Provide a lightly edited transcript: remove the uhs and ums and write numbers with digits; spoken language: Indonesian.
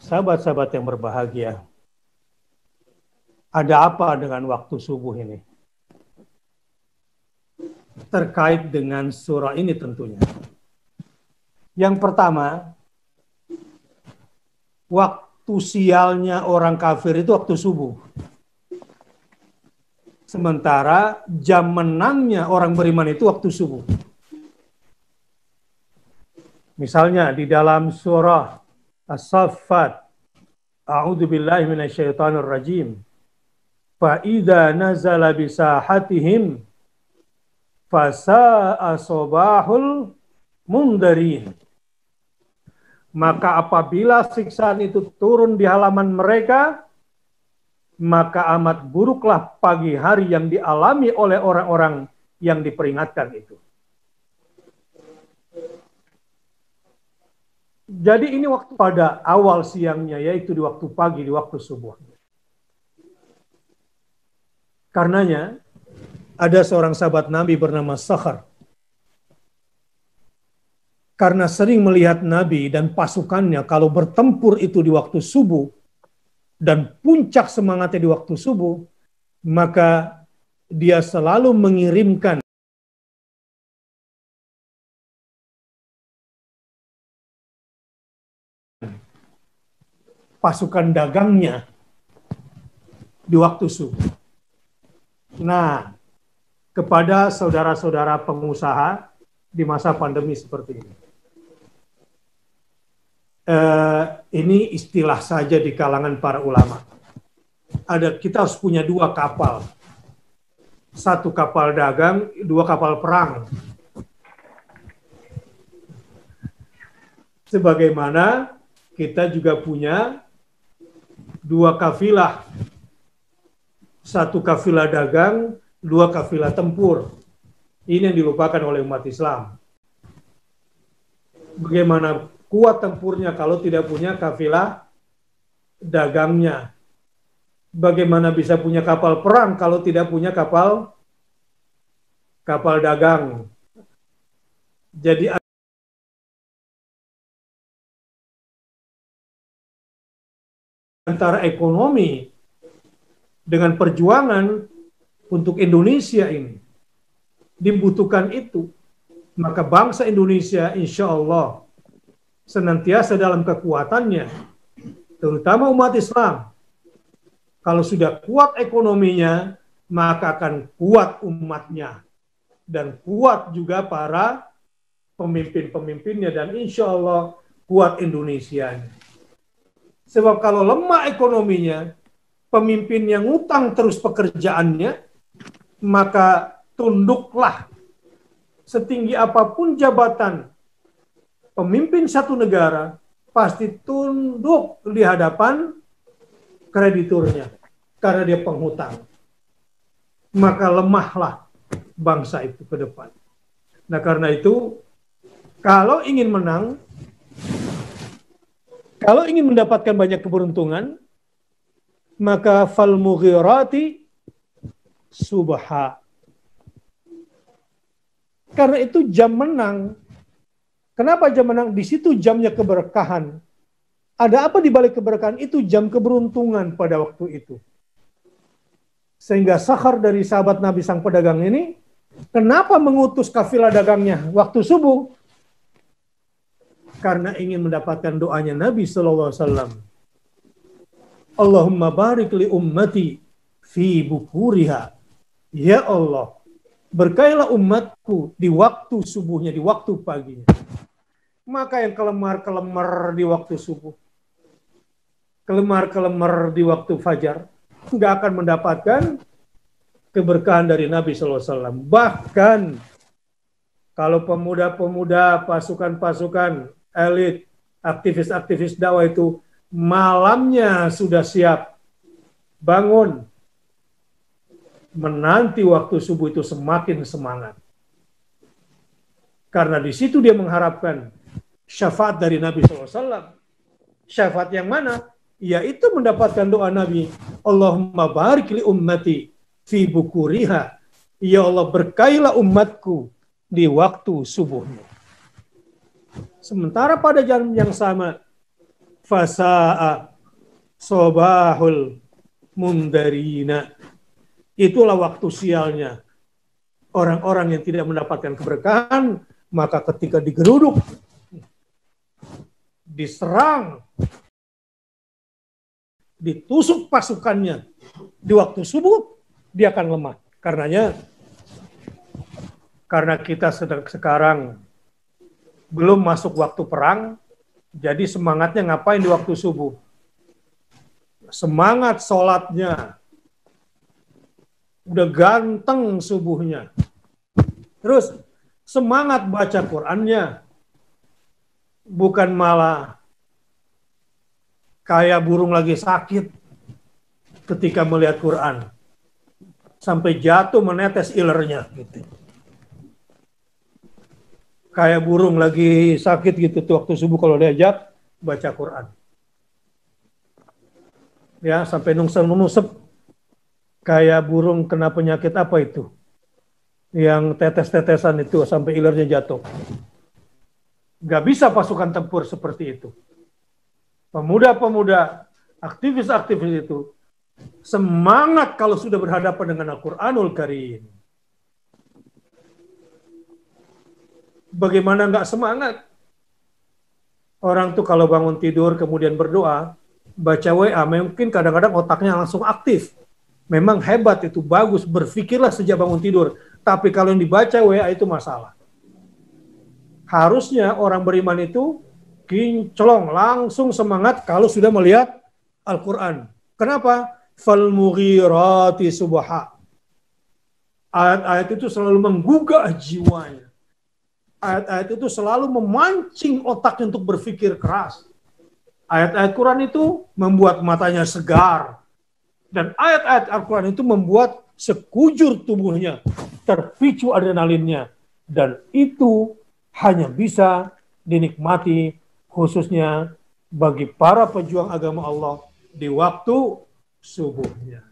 sahabat-sahabat yang berbahagia, ada apa dengan waktu subuh ini? Terkait dengan surah ini tentunya. Yang pertama, waktu sialnya orang kafir itu waktu subuh. Sementara jam menangnya orang beriman itu waktu subuh. Misalnya di dalam surah As-Saffat, A'udzubillahi minasyaitonirrajim. Fa idza nazala bisahatihim fasa'a sabahul mundarin. Maka apabila siksaan itu turun di halaman mereka, maka amat buruklah pagi hari yang dialami oleh orang-orang yang diperingatkan itu. Jadi ini waktu pada awal siangnya, yaitu di waktu pagi, di waktu subuh. Karenanya, ada seorang sahabat Nabi bernama Sakhar. Karena sering melihat Nabi dan pasukannya kalau bertempur itu di waktu subuh, dan puncak semangatnya di waktu subuh, maka dia selalu mengirimkan pasukan dagangnya di waktu subuh. Nah, kepada saudara-saudara pengusaha di masa pandemi seperti ini istilah saja di kalangan para ulama. Kita harus punya dua kapal. Satu kapal dagang, dua kapal perang. Sebagaimana kita juga punya dua kafilah. Satu kafilah dagang, dua kafilah tempur. Ini yang dilupakan oleh umat Islam. Bagaimana kuat tempurnya kalau tidak punya kafilah dagangnya? Bagaimana bisa punya kapal perang kalau tidak punya kapal dagang? Jadi antara ekonomi dengan perjuangan untuk Indonesia ini dibutuhkan itu, maka bangsa Indonesia insya Allah senantiasa dalam kekuatannya, terutama umat Islam. Kalau sudah kuat ekonominya, maka akan kuat umatnya dan kuat juga para pemimpin-pemimpinnya, dan insya Allah kuat Indonesia. Sebab kalau lemah ekonominya, pemimpin yang ngutang terus pekerjaannya, maka tunduklah setinggi apapun jabatan pemimpin satu negara, pasti tunduk di hadapan krediturnya karena dia penghutang. Maka lemahlah bangsa itu ke depan. Nah, karena itu kalau ingin menang, kalau ingin mendapatkan banyak keberuntungan, maka fal mughirati subha. Karena itu jam menang. Kenapa jam menang? Di situ jamnya keberkahan. Ada apa di balik keberkahan? Itu jam keberuntungan pada waktu itu. Sehingga Sakhar dari sahabat Nabi sang pedagang ini, kenapa mengutus kafilah dagangnya waktu subuh? Karena ingin mendapatkan doanya Nabi SAW. Allahumma barik li ummati fi bukuriha. Ya Allah, berkailah umatku di waktu subuhnya, di waktu paginya. Maka yang kelemar-kelemar di waktu subuh, kelemar-kelemar di waktu fajar, nggak akan mendapatkan keberkahan dari Nabi SAW. Bahkan kalau pemuda-pemuda, pasukan-pasukan, elit, aktivis-aktivis dakwah itu malamnya sudah siap bangun, menanti waktu subuh itu semakin semangat. Karena di situ dia mengharapkan syafaat dari Nabi SAW. Syafaat yang mana? Yaitu mendapatkan doa Nabi. Allahumma barik li ummati fi bukuriha. Ya Allah, berkailah umatku di waktu subuhnya. Sementara pada jam yang sama, fasa'a sobahul mundarina. Itulah waktu sialnya orang-orang yang tidak mendapatkan keberkahan, maka ketika digeruduk, diserang, ditusuk pasukannya di waktu subuh, dia akan lemah. Karena kita sekarang belum masuk waktu perang, jadi semangatnya ngapain di waktu subuh? Semangat sholatnya, udah ganteng subuhnya. Terus semangat baca Qur'annya, bukan malah kayak burung lagi sakit ketika melihat Quran, sampai jatuh menetes ilernya gitu. Kayak burung lagi sakit gitu tuh waktu subuh kalau diajak baca Quran. Ya, sampai nungsep-nungsep kayak burung kena penyakit apa itu? Yang tetes-tetesan itu sampai ilernya jatuh. Gak bisa pasukan tempur seperti itu. Pemuda-pemuda, aktivis-aktivis itu semangat kalau sudah berhadapan dengan Al-Quranul Karim. Bagaimana nggak semangat? Orang tuh kalau bangun tidur kemudian berdoa, baca WA, mungkin kadang-kadang otaknya langsung aktif. Memang hebat itu, bagus, berpikirlah sejak bangun tidur. Tapi kalau yang dibaca WA itu masalah. Harusnya orang beriman itu kinclong, langsung semangat kalau sudah melihat Al-Quran. Kenapa? Falmughirati subha. Ayat-ayat itu selalu menggugah jiwanya. Ayat-ayat itu selalu memancing otaknya untuk berpikir keras. Ayat-ayat Quran itu membuat matanya segar. Dan ayat-ayat Al-Quran itu membuat sekujur tubuhnya terpicu adrenalinnya. Dan itu hanya bisa dinikmati khususnya bagi para pejuang agama Allah di waktu subuhnya.